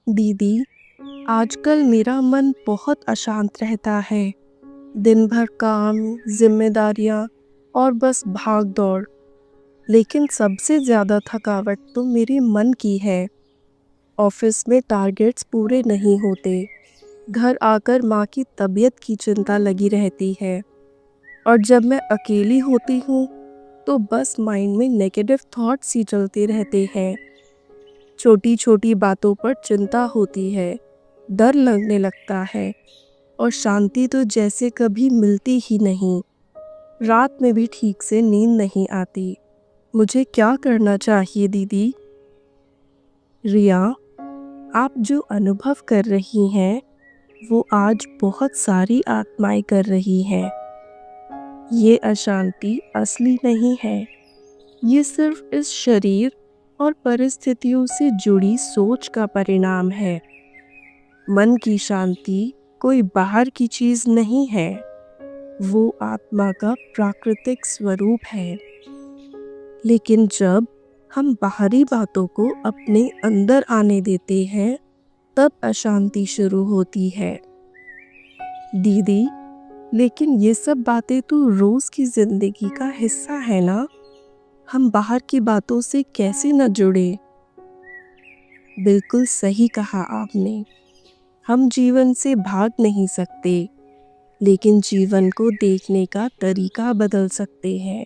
दीदी, आजकल मेरा मन बहुत अशांत रहता है। दिन भर काम, जिम्मेदारियां और बस भाग दौड़। लेकिन सबसे ज़्यादा थकावट तो मेरे मन की है। ऑफिस में टारगेट्स पूरे नहीं होते। घर आकर माँ की तबीयत की चिंता लगी रहती है। और जब मैं अकेली होती हूँ तो बस माइंड में नेगेटिव थॉट्स ही चलते रहते हैं। छोटी छोटी बातों पर चिंता होती है, डर लगने लगता है और शांति तो जैसे कभी मिलती ही नहीं। रात में भी ठीक से नींद नहीं आती। मुझे क्या करना चाहिए दीदी? रिया, आप जो अनुभव कर रही हैं वो आज बहुत सारी आत्माएं कर रही हैं। ये अशांति असली नहीं है। ये सिर्फ इस शरीर और परिस्थितियों से जुड़ी सोच का परिणाम है। मन की शांति कोई बाहर की चीज नहीं है, वो आत्मा का प्राकृतिक स्वरूप है। लेकिन जब हम बाहरी बातों को अपने अंदर आने देते हैं तब अशांति शुरू होती है। दीदी, लेकिन ये सब बातें तो रोज की जिंदगी का हिस्सा है ना। हम बाहर की बातों से कैसे न जुड़े? बिल्कुल सही कहा आपने। हम जीवन से भाग नहीं सकते, लेकिन जीवन को देखने का तरीका बदल सकते हैं।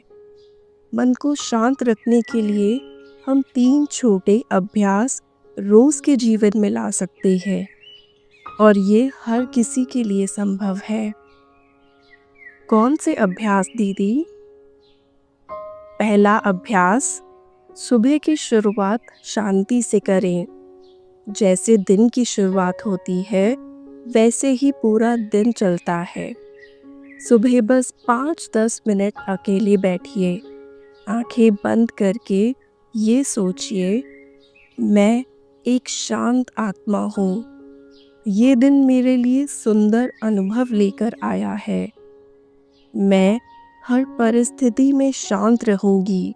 मन को शांत रखने के लिए हम 3 छोटे अभ्यास रोज के जीवन में ला सकते हैं और ये हर किसी के लिए संभव है। कौन से अभ्यास दीदी? पहला अभ्यास, सुबह की शुरुआत शांति से करें। जैसे दिन की शुरुआत होती है वैसे ही पूरा दिन चलता है। सुबह बस 5-10 मिनट अकेले बैठिए, आंखें बंद करके ये सोचिए, मैं एक शांत आत्मा हूँ। ये दिन मेरे लिए सुंदर अनुभव लेकर आया है। मैं हर परिस्थिति में शांत रहूंगी।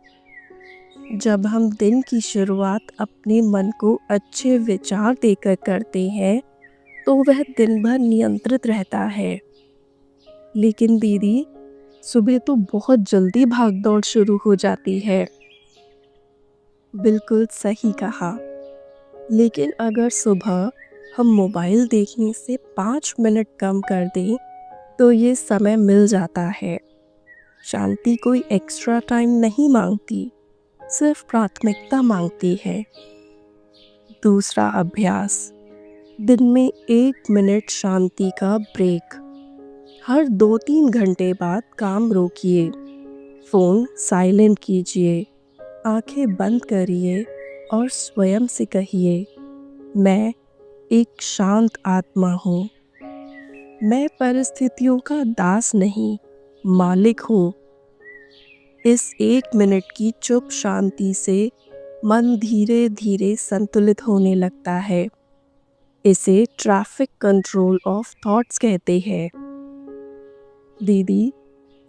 जब हम दिन की शुरुआत अपने मन को अच्छे विचार देकर करते हैं तो वह दिन भर नियंत्रित रहता है। लेकिन दीदी, सुबह तो बहुत जल्दी भागदौड़ शुरू हो जाती है। बिल्कुल सही कहा। लेकिन अगर सुबह हम मोबाइल देखने से 5 मिनट कम कर दें तो ये समय मिल जाता है। शांति कोई एक्स्ट्रा टाइम नहीं मांगती, सिर्फ प्राथमिकता मांगती है। दूसरा अभ्यास, दिन में 1 मिनट शांति का ब्रेक। हर 2-3 घंटे बाद काम रोकिए, फ़ोन साइलेंट कीजिए, आंखें बंद करिए और स्वयं से कहिए, मैं एक शांत आत्मा हूँ। मैं परिस्थितियों का दास नहीं, मालिक हूँ। इस 1 मिनट की चुप शांति से मन धीरे धीरे संतुलित होने लगता है। इसे ट्रैफिक कंट्रोल ऑफ थॉट्स कहते हैं। दीदी,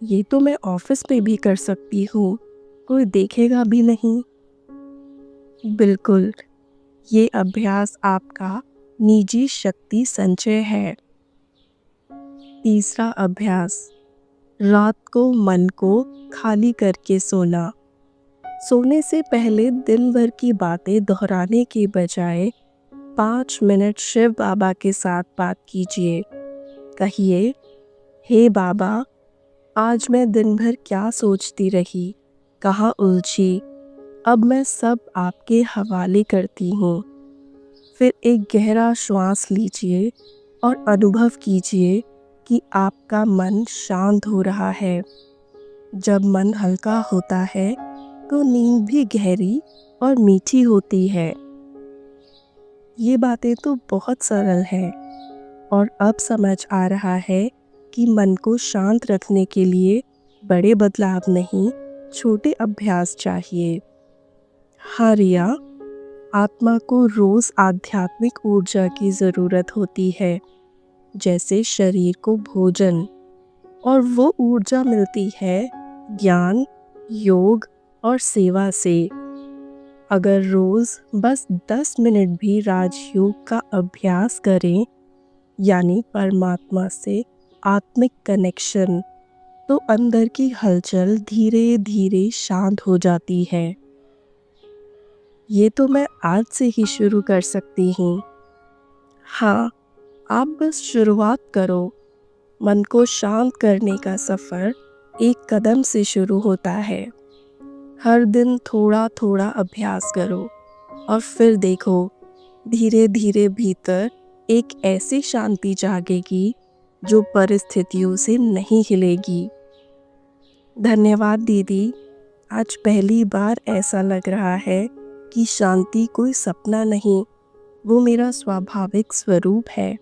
ये तो मैं ऑफिस में भी कर सकती हूँ, कोई देखेगा भी नहीं। बिल्कुल, ये अभ्यास आपका निजी शक्ति संचय है। तीसरा अभ्यास, रात को मन को खाली करके सोना। सोने से पहले दिन भर की बातें दोहराने के बजाय 5 मिनट शिव बाबा के साथ बात कीजिए। कहिए, हे बाबा, आज मैं दिन भर क्या सोचती रही, कहाँ उलझी, अब मैं सब आपके हवाले करती हूँ। फिर एक गहरा श्वास लीजिए और अनुभव कीजिए कि आपका मन शांत हो रहा है। जब मन हल्का होता है तो नींद भी गहरी और मीठी होती है। ये बातें तो बहुत सरल हैं और अब समझ आ रहा है कि मन को शांत रखने के लिए बड़े बदलाव नहीं, छोटे अभ्यास चाहिए। हाँ रिया, आत्मा को रोज आध्यात्मिक ऊर्जा की ज़रूरत होती है, जैसे शरीर को भोजन, और वो ऊर्जा मिलती है ज्ञान, योग और सेवा से। अगर रोज बस 10 मिनट भी राजयोग का अभ्यास करें, यानी परमात्मा से आत्मिक कनेक्शन, तो अंदर की हलचल धीरे धीरे शांत हो जाती है। ये तो मैं आज से ही शुरू कर सकती हूँ। हाँ, आप बस शुरुआत करो। मन को शांत करने का सफ़र एक कदम से शुरू होता है। हर दिन थोड़ा थोड़ा अभ्यास करो और फिर देखो, धीरे धीरे भीतर एक ऐसी शांति जागेगी जो परिस्थितियों से नहीं हिलेगी। धन्यवाद दीदी। आज पहली बार ऐसा लग रहा है कि शांति कोई सपना नहीं, वो मेरा स्वाभाविक स्वरूप है।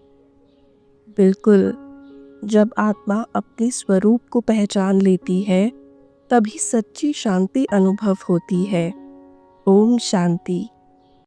बिल्कुल, जब आत्मा अपने स्वरूप को पहचान लेती है, तभी सच्ची शांति अनुभव होती है। ओम शांति।